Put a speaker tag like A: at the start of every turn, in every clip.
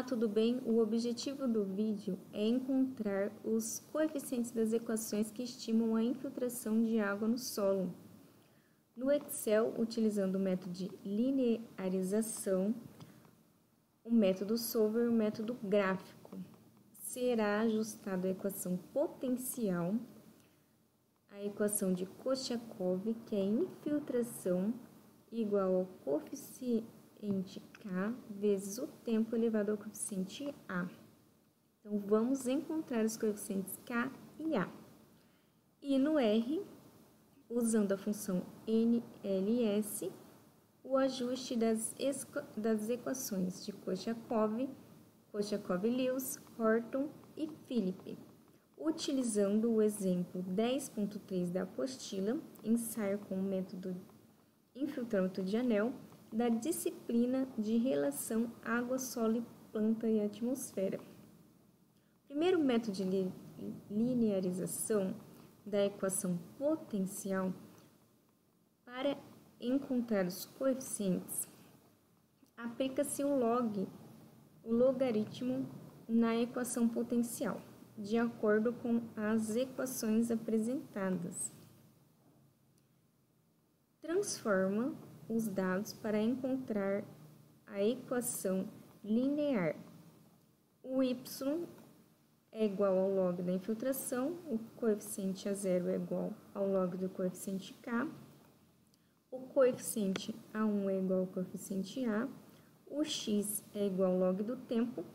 A: Olá, tudo bem? O objetivo do vídeo é encontrar os coeficientes das equações que estimam a infiltração de água no solo. No Excel, utilizando o método de linearização, o método solver e o método gráfico, será ajustada a equação potencial, a equação de Kostiakov, que é infiltração, igual ao coeficiente K vezes o tempo elevado ao coeficiente A. Então, vamos encontrar os coeficientes K e A. E no R, usando a função NLS, o ajuste das equações de Kostiakov, Lewis, Horton e Philip, utilizando o exemplo 10.3 da apostila, ensaio com o método infiltramento de anel, da disciplina de relação água, solo, planta e atmosfera. Primeiro método de linearização da equação potencial. Para encontrar os coeficientes, aplica-se o logaritmo na equação potencial, de acordo com as equações apresentadas. Transforma os dados para encontrar a equação linear. O y é igual ao log da infiltração, o coeficiente A0 é igual ao log do coeficiente K, o coeficiente A1 é igual ao coeficiente A, o x é igual ao log do tempo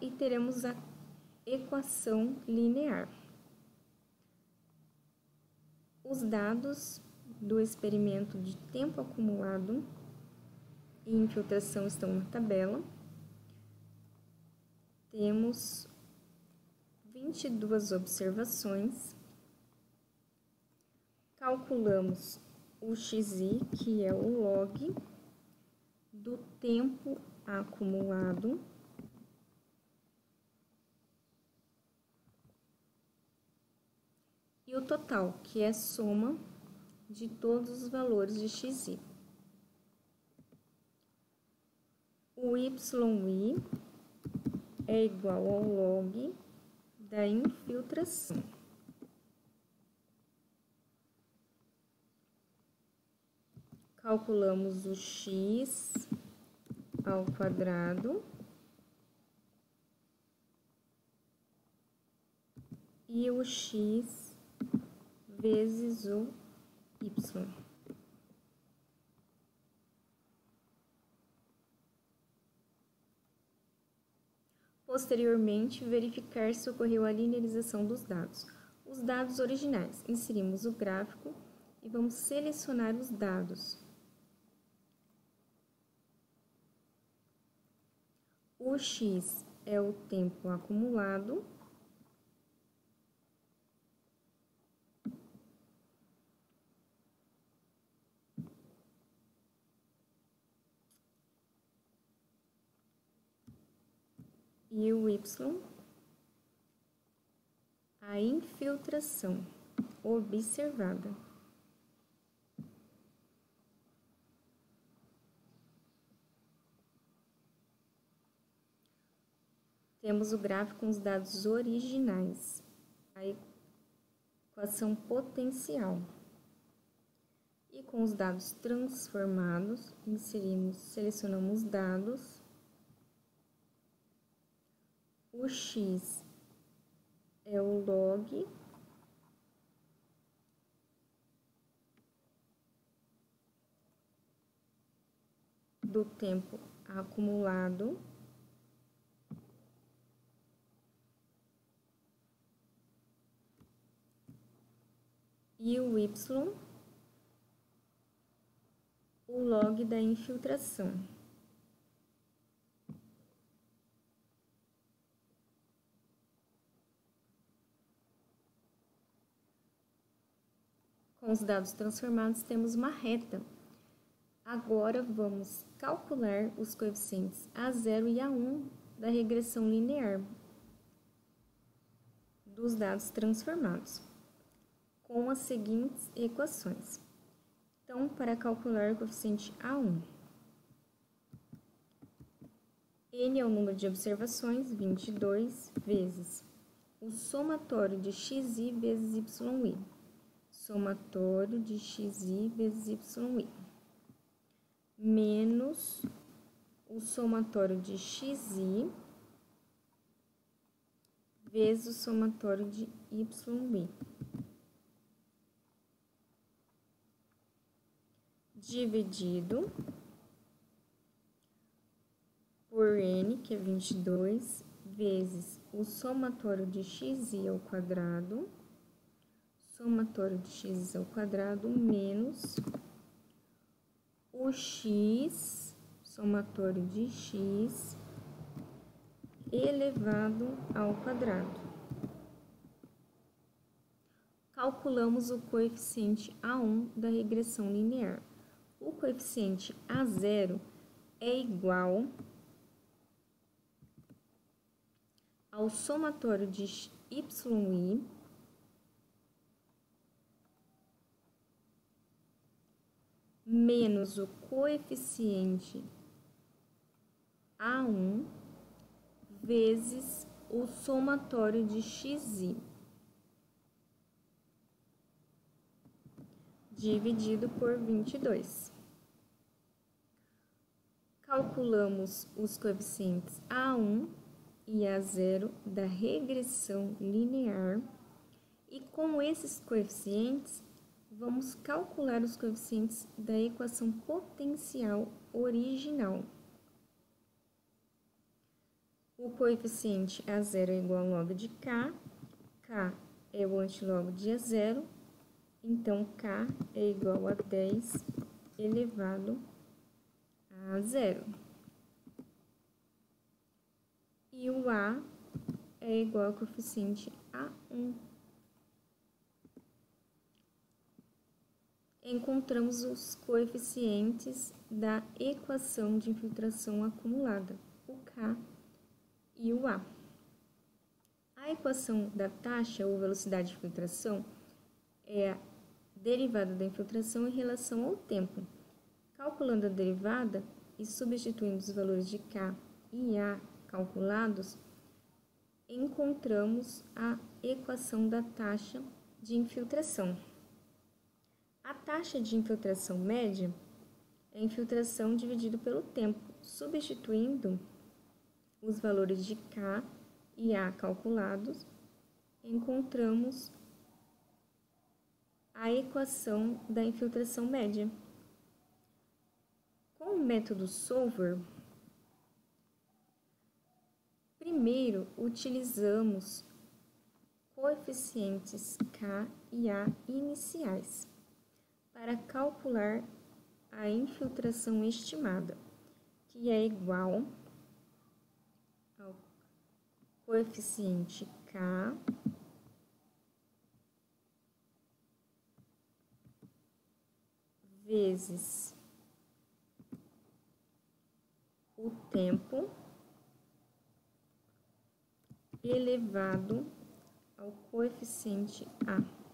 A: e teremos a equação linear. Os dados do experimento de tempo acumulado e infiltração estão na tabela. Temos 22 observações. Calculamos o xi, que é o log do tempo acumulado, e o total, que é a soma de todos os valores de xi. O yi é igual ao log da infiltração. Calculamos o x ao quadrado e o x vezes o y. Posteriormente, verificar se ocorreu a linearização dos dados. Os dados originais. Inserimos o gráfico e vamos selecionar os dados. O x é o tempo acumulado. E o y, a infiltração observada. Temos o gráfico com os dados originais, a equação potencial. E com os dados transformados, selecionamos dados. O x é o log do tempo acumulado e o y, o log da infiltração. Com os dados transformados, temos uma reta. Agora, vamos calcular os coeficientes A0 e A1 da regressão linear dos dados transformados, com as seguintes equações. Então, para calcular o coeficiente A1, N é o número de observações, 22, vezes o somatório de xi vezes yi. Somatório de xi vezes yi. Menos o somatório de xi vezes o somatório de yi. Dividido por n, que é 22, vezes o somatório de xi ao quadrado, somatório de x ao quadrado, menos o x, somatório de x, elevado ao quadrado. Calculamos o coeficiente A1 da regressão linear. O coeficiente A0 é igual ao somatório de yi menos o coeficiente A1 vezes o somatório de xi, dividido por 22. Calculamos os coeficientes A1 e A0 da regressão linear e com esses coeficientes vamos calcular os coeficientes da equação potencial original. O coeficiente A0 é igual ao log de K é o antilog de A0, então K é igual a 10 elevado a 0. E o A é igual ao coeficiente A1. Encontramos os coeficientes da equação de infiltração acumulada, o K e o A. A equação da taxa ou velocidade de infiltração é a derivada da infiltração em relação ao tempo. Calculando a derivada e substituindo os valores de K e A calculados, encontramos a equação da taxa de infiltração. A taxa de infiltração média é a infiltração dividido pelo tempo. Substituindo os valores de K e A calculados, encontramos a equação da infiltração média. Com o método Solver, primeiro utilizamos coeficientes K e A iniciais para calcular a infiltração estimada, que é igual ao coeficiente K vezes o tempo elevado ao coeficiente A.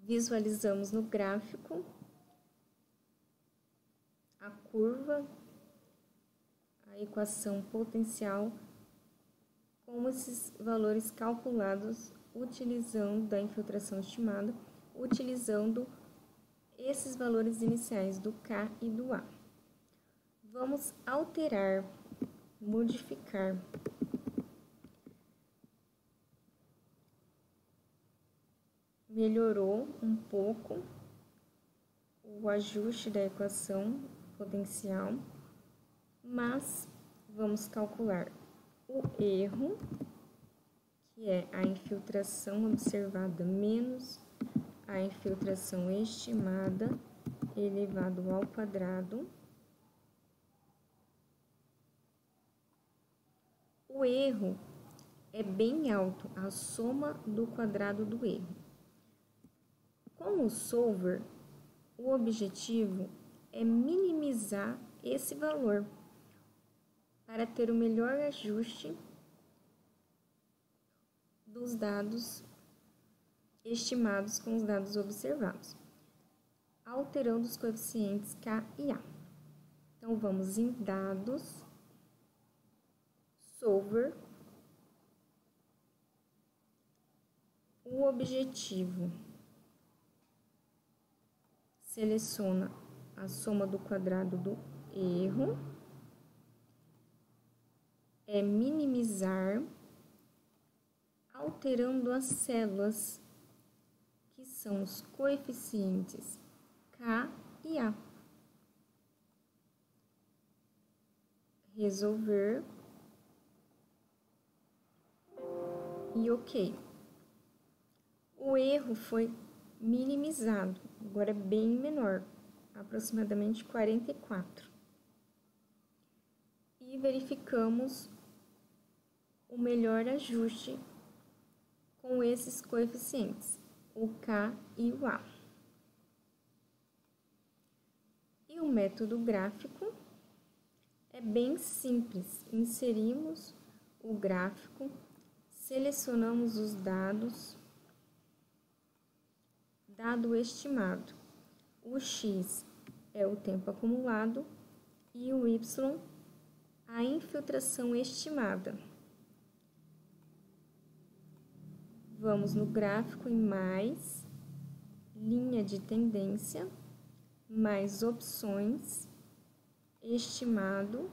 A: Visualizamos no gráfico a curva, a equação potencial com esses valores calculados utilizando da infiltração estimada, utilizando esses valores iniciais do K e do A. Vamos alterar, modificar. Melhorou um pouco o ajuste da equação potencial, mas vamos calcular o erro, que é a infiltração observada menos a infiltração estimada elevado ao quadrado. O erro é bem alto, a soma do quadrado do erro. Com o Solver, o objetivo é minimizar esse valor para ter o melhor ajuste dos dados estimados com os dados observados, alterando os coeficientes K e A. Então, vamos em dados, solver, o objetivo, seleciona a soma do quadrado do erro, é minimizar, alterando as células, que são os coeficientes K e A. Resolver e OK. O erro foi minimizado, agora é bem menor, aproximadamente 44. E verificamos o melhor ajuste com esses coeficientes, o K e o A. E o método gráfico é bem simples. Inserimos o gráfico, selecionamos os dados, dado estimado. O X é o tempo acumulado e o Y a infiltração estimada. Vamos no gráfico em mais, linha de tendência, mais opções, estimado,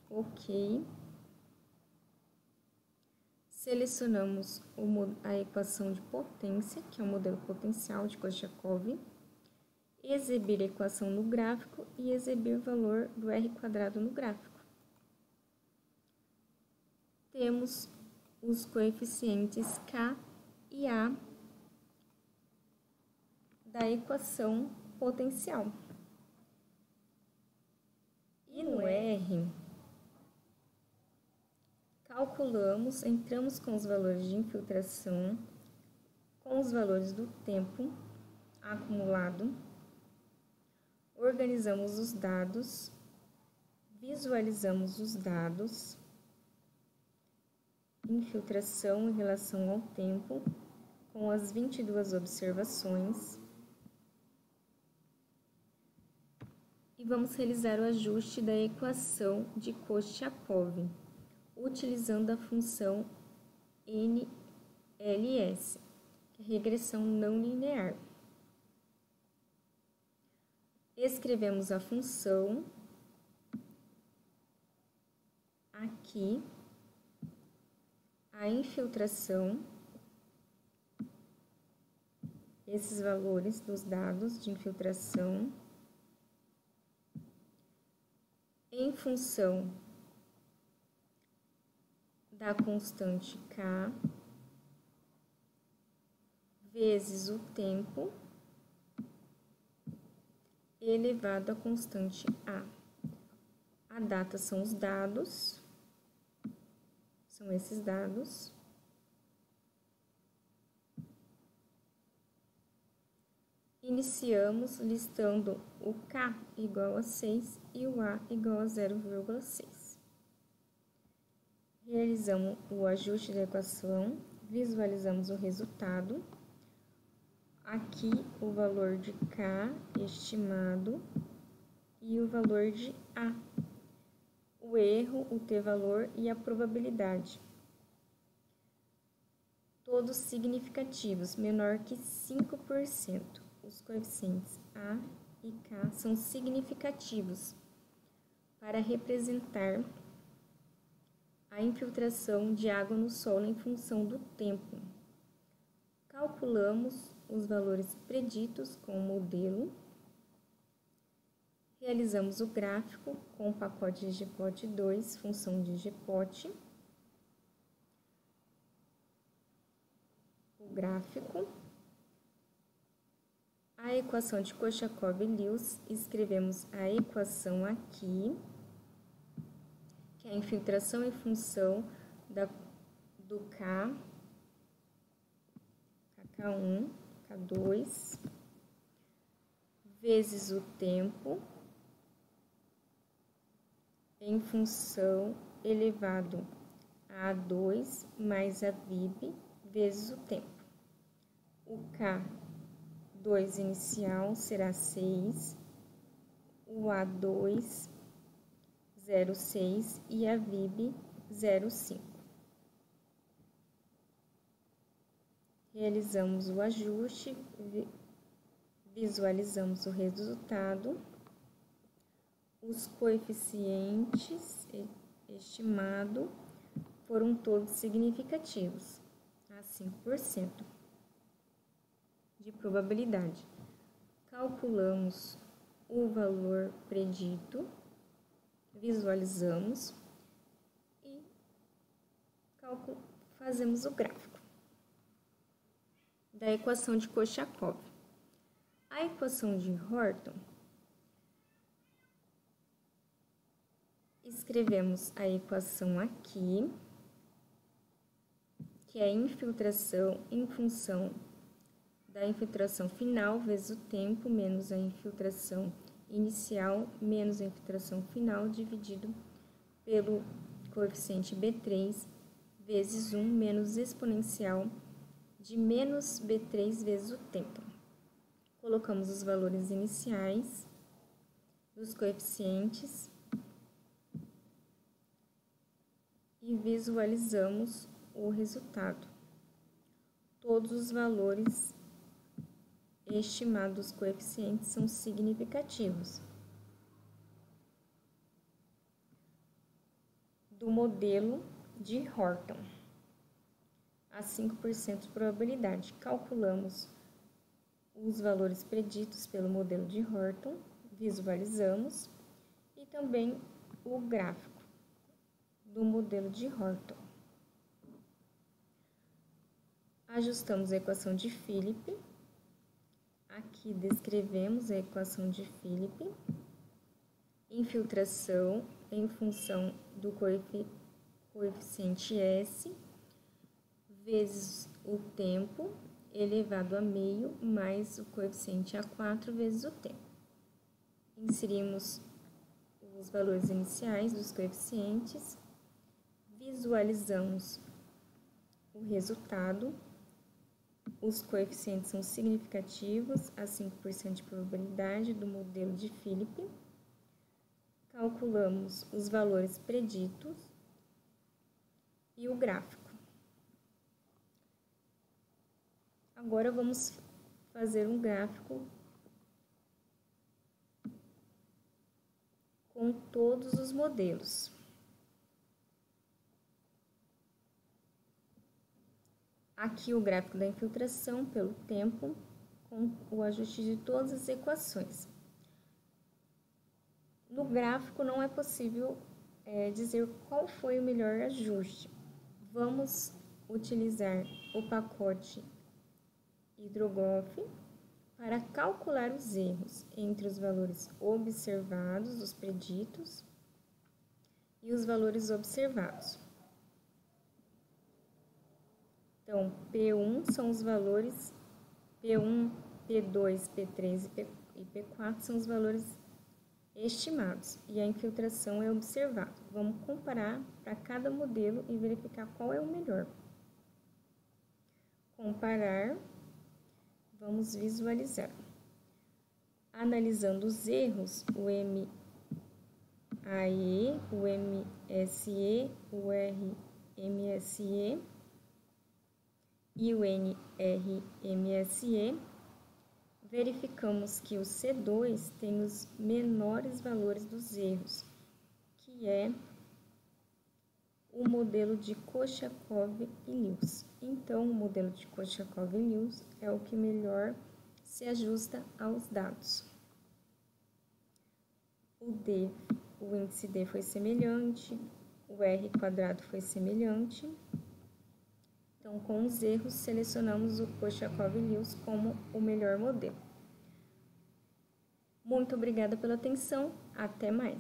A: OK. Selecionamos a equação de potência, que é o modelo potencial de Korsakoff, exibir a equação no gráfico e exibir o valor do R² no gráfico. Temos os coeficientes K e A da equação potencial. E no R, calculamos, entramos com os valores de infiltração, com os valores do tempo acumulado, organizamos os dados, visualizamos os dados, infiltração em relação ao tempo, com as 22 observações, e vamos realizar o ajuste da equação de Korsakoff, utilizando a função NLS, que é regressão não linear. Escrevemos a função aqui, a infiltração, esses valores dos dados de infiltração, em função da constante K, vezes o tempo, elevado à constante A. A data são os dados, são esses dados. Iniciamos listando o K igual a 6 e o A igual a 0,6. Realizamos o ajuste da equação, visualizamos o resultado. Aqui o valor de K estimado e o valor de A. O erro, o t-valor e a probabilidade. Todos significativos, menor que 5%. Os coeficientes A e K são significativos para representar a infiltração de água no solo em função do tempo. Calculamos os valores preditos com o modelo. Realizamos o gráfico com o pacote de ggplot 2, função de ggplot. O gráfico. A equação de Korsakoff-Lewis, escrevemos a equação aqui, que é a infiltração em função do K, K1, K2, vezes o tempo, em função elevado a 2 mais a VIB vezes o tempo. O K2 inicial será 6, o A2, 0,6 e a VIB, 0,5. Realizamos o ajuste, visualizamos o resultado. Os coeficientes estimados foram todos significativos, a 5% de probabilidade. Calculamos o valor predito, visualizamos e fazemos o gráfico da equação de Korsakoff. A equação de Horton, escrevemos a equação aqui, que é a infiltração em função da infiltração final vezes o tempo, menos a infiltração inicial, menos a infiltração final, dividido pelo coeficiente B3, vezes 1, menos exponencial de menos B3 vezes o tempo. Colocamos os valores iniciais dos coeficientes e visualizamos o resultado. Todos os valores estimados dos coeficientes são significativos. Do modelo de Horton, a 5% de probabilidade. Calculamos os valores preditos pelo modelo de Horton, visualizamos e também o gráfico do modelo de Horton. Ajustamos a equação de Philip. Aqui descrevemos a equação de Philip. Infiltração em função do coeficiente S vezes o tempo elevado a meio mais o coeficiente A4 vezes o tempo. Inserimos os valores iniciais dos coeficientes, visualizamos o resultado. Os coeficientes são significativos, a 5% de probabilidade do modelo de Philip. Calculamos os valores preditos e o gráfico. Agora vamos fazer um gráfico com todos os modelos. Aqui o gráfico da infiltração pelo tempo, com o ajuste de todas as equações. No gráfico não é possível dizer qual foi o melhor ajuste. Vamos utilizar o pacote Hydrogoph para calcular os erros entre os valores observados, os preditos, e os valores observados. Então, P1 são os valores, P1, P2, P3 e P4 são os valores estimados e a infiltração é observada. Vamos comparar para cada modelo e verificar qual é o melhor. Comparar, vamos visualizar. Analisando os erros, o MAE, o MSE, o RMSE e o NRMSE, verificamos que o C2 tem os menores valores dos erros, que é o modelo de Korsakoff e Lewis. Então, o modelo de Korsakoff e Lewis é o que melhor se ajusta aos dados. O índice D foi semelhante, o R quadrado foi semelhante. Então, com os erros, selecionamos o Korsakoff e Lewis como o melhor modelo. Muito obrigada pela atenção, até mais!